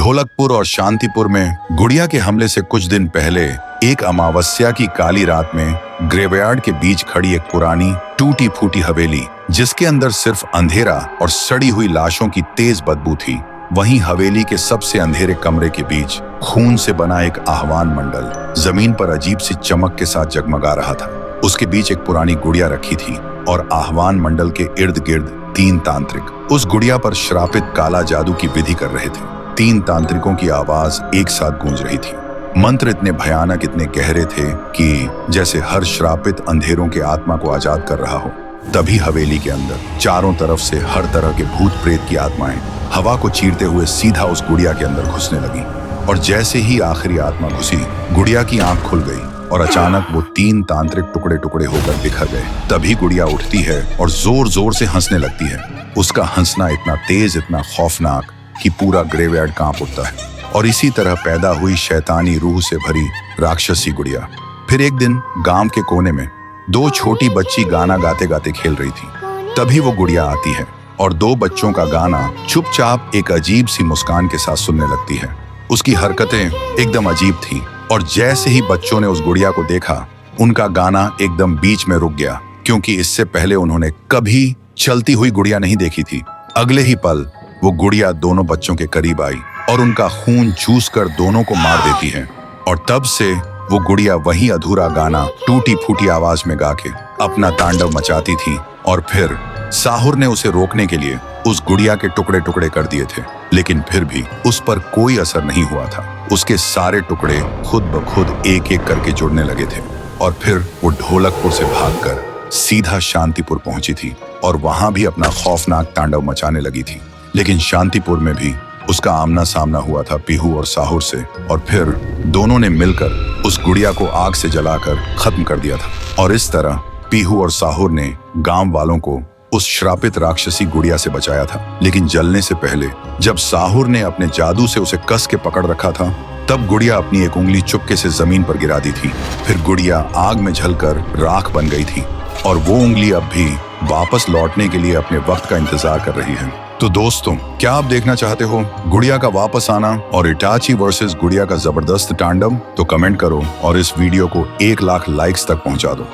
ढोलकपुर और शांतिपुर में गुड़िया के हमले से कुछ दिन पहले एक अमावस्या की काली रात में ग्रेवयार्ड के बीच खड़ी एक पुरानी टूटी फूटी हवेली, जिसके अंदर सिर्फ अंधेरा और सड़ी हुई लाशों की तेज बदबू थी, वहीं हवेली के सबसे अंधेरे कमरे के बीच खून से बना एक आह्वान मंडल जमीन पर अजीब सी चमक के साथ जगमगा रहा था। उसके बीच एक पुरानी गुड़िया रखी थी और आह्वान मंडल के इर्द गिर्द 3 तांत्रिक उस गुड़िया पर श्रापित काला जादू की विधि कर रहे थे। 3 तांत्रिकों की आवाज एक साथ गूंज रही थी। मंत्र इतने भयानक, इतने गहरे थे कि जैसे हर श्रापित अंधेरों के आत्मा को आजाद कर रहा हो। तभी हवेली के अंदर चारों तरफ से हर तरह के भूत प्रेत की आत्माएं हवा को चीरते हुए सीधा उस गुड़िया के अंदर घुसने लगी। और जैसे ही आखिरी आत्मा घुसी, गुड़िया की आंख खुल गई और अचानक वो 3 तांत्रिक टुकड़े टुकड़े होकर बिखर गए। तभी गुड़िया उठती है और जोर जोर से हंसने लगती है। उसका हंसना इतना तेज, इतना खौफनाक कि पूरा ग्रेवयार्ड कांप उठता है। और इसी तरह पैदा हुई शैतानी रूह से भरी राक्षसी गुड़िया। फिर एक दिन गांव के कोने में 2 छोटी बच्ची गाना गाते गाते खेल रही थी। तभी वो गुड़िया आती है और 2 बच्चों का गाना चुपचाप एक अजीब सी मुस्कान के साथ सुनने लगती है। उसकी हरकतें एकदम अजीब थी और जैसे ही बच्चों ने उस गुड़िया को देखा, उनका गाना एकदम बीच में रुक गया, क्योंकि इससे पहले उन्होंने कभी चलती हुई गुड़िया नहीं देखी थी। अगले ही पल वो गुड़िया दोनों बच्चों के करीब आई और उनका खून चूस कर दोनों को मार देती है। और तब से वो गुड़िया वही अधूरा गाना टूटी फूटी आवाज में गा के अपना तांडव मचाती थी। और फिर साहुर ने उसे रोकने के लिए उस गुड़िया के टुकड़े टुकड़े कर दिए थे, लेकिन फिर भी उस पर कोई असर नहीं हुआ था। उसके सारे टुकड़े खुद ब खुद एक एक करके जुड़ने लगे थे। और फिर वो ढोलकपुर से भागकर सीधा शांतिपुर पहुंची थी और वहां भी अपना खौफनाक तांडव मचाने लगी थी। लेकिन शांतिपुर में भी उसका आमना सामना हुआ था पीहू और साहुर से, और फिर दोनों ने मिलकर उस गुड़िया को आग से जलाकर खत्म कर दिया था। और इस तरह पीहू और साहुर ने गांव वालों को उस श्रापित राक्षसी गुड़िया से बचाया था। लेकिन जलने से पहले जब साहुर ने अपने जादू से उसे कस के पकड़ रखा था, तब गुड़िया अपनी एक उंगली चुपके से जमीन पर गिरा दी थी। फिर गुड़िया आग में जलकर राख बन गई थी और वो उंगली अब भी वापस लौटने के लिए अपने वक्त का इंतजार कर रही है। तो दोस्तों, क्या आप देखना चाहते हो गुड़िया का वापस आना और इटाची वर्सेस गुड़िया का जबरदस्त तांडव? तो कमेंट करो और इस वीडियो को 1 लाख लाइक्स तक पहुंचा दो।